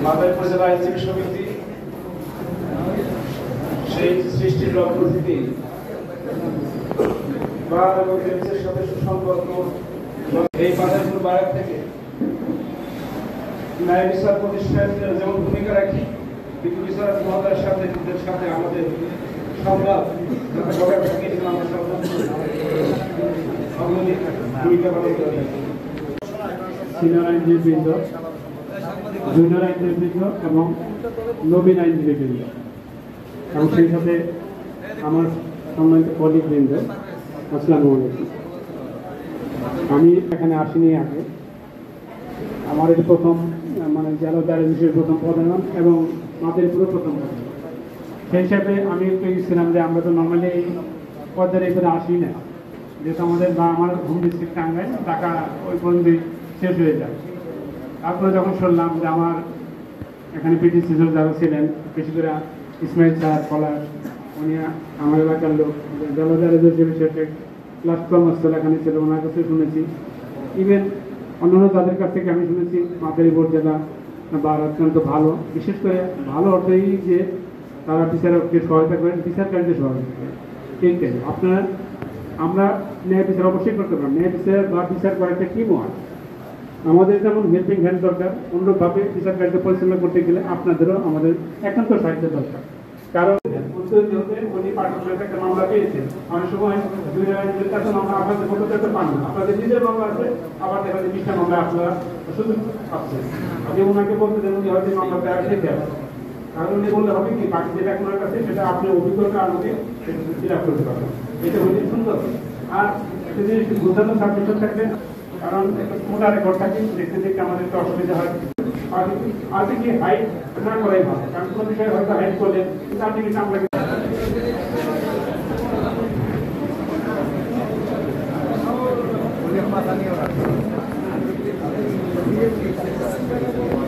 মাদারীপুর উপজেলা আইনজীবী সমিতি সেই সৃষ্টির লক্ষ্য থেকে বার এবং দেশের সাথে সুসম্পর্ক এই মাদারীপুর বারাক থেকে ন্যায় বিচার প্রতিষ্ঠায় যেমন ভূমিকা রাখি কিন্তু বিচারক মহোদয়ের সাথে আমাদের সংবাদ ভূমিকা পালন করে থাকি। সিনিয়র আইনজীবীবৃন্দ, জুনিয়র আইনজীবীবৃন্দ এবং নবীন আইনজীবীবৃন্দ এবং সেই সাথে আমার সম্মানিত কলিগবৃন্দ, আসসালামু আলাইকুম। আমি এখানে আসিনি আগে, আমার এটি প্রথম জেলা দাঁড়িয়ে বিষয়ে প্রথম প্রধান এবং মাদারীপুরের প্রথম প্রধান। সেই হিসাবে আমি একটু গেছিলাম যে আমরা তো নর্মালি এই পদের এখানে আসি না, যেহেতু আমাদের বা আমার হোম ডিস্ট্রিক্ট টাঙ্গাইল, টাকা ওই পর্যন্তই শেষ হয়ে যায়। তারপরে যখন শুনলাম যে আমার এখানে পিটিসি যারা ছিলেন, বেশি করে ইসমাইল স্যার পলাশ, উনি আমার এলাকার লোক, জলদারে যে বিষয়টা ক্লাস কর্মস্থল এখানে ছিল, ওনার কাছে শুনেছি। ইভেন অন্যান্য তাদের কাছ থেকে আমি শুনেছি মাদারীপুর জেলা বার অত্যন্ত ভালো, বিশেষ করে ভালো অর্থেই যে তারা বিচারককে সহায়তা করেন, বিচারকারীদের সহায়তা করেন। ঠিক আছে, আপনারা আমরা ন্যায় বিচার অবশ্যই করতে পারেন, ন্যায় বিচার বা বিচার করার একটা টিমও আছে। আমাদের যেমন হেল্পিং হ্যান্ড দরকার, অন্যভাবে বিচারকার্য পরিচালনা করতে গেলে আপনাদেরও আমাদের একান্ত সাহায্য দরকার। কারণ উনি পাঠকের একটা মামলা পেয়েছেন, অনেক সময় দুই আইনজীবীর কাছে মামলা আপনাদের মতো করতে পান না, আপনাদের নিজের মামলা আছে, আবার দেখা যায় 20টা মামলা আপনারা সুযোগ পাচ্ছেন। আপনি ওনাকে বলতে দেন, উনি হয়তো মামলাটা রেখে আসেন, কারণ উনি বললে হবে কি বাকি যেটা আপনার কাছে সেটা আপনি অভিজ্ঞতা আমাকে ফিল আপ করতে পারবেন, এটা হইলে সুন্দর। আর যদি বোঝানো সাবজেক্ট থাকবে, কারণ মোটা রেকর্ড থাকে, দেখতে দেখতে আমাদের একটু অসুবিধা হয়। আর কি হাইট না করাই ভালো, কারণ কোনো বিষয়ে হয়তো হাইট করলেন কিন্তু আপনি কিন্তু আমরা Gracias.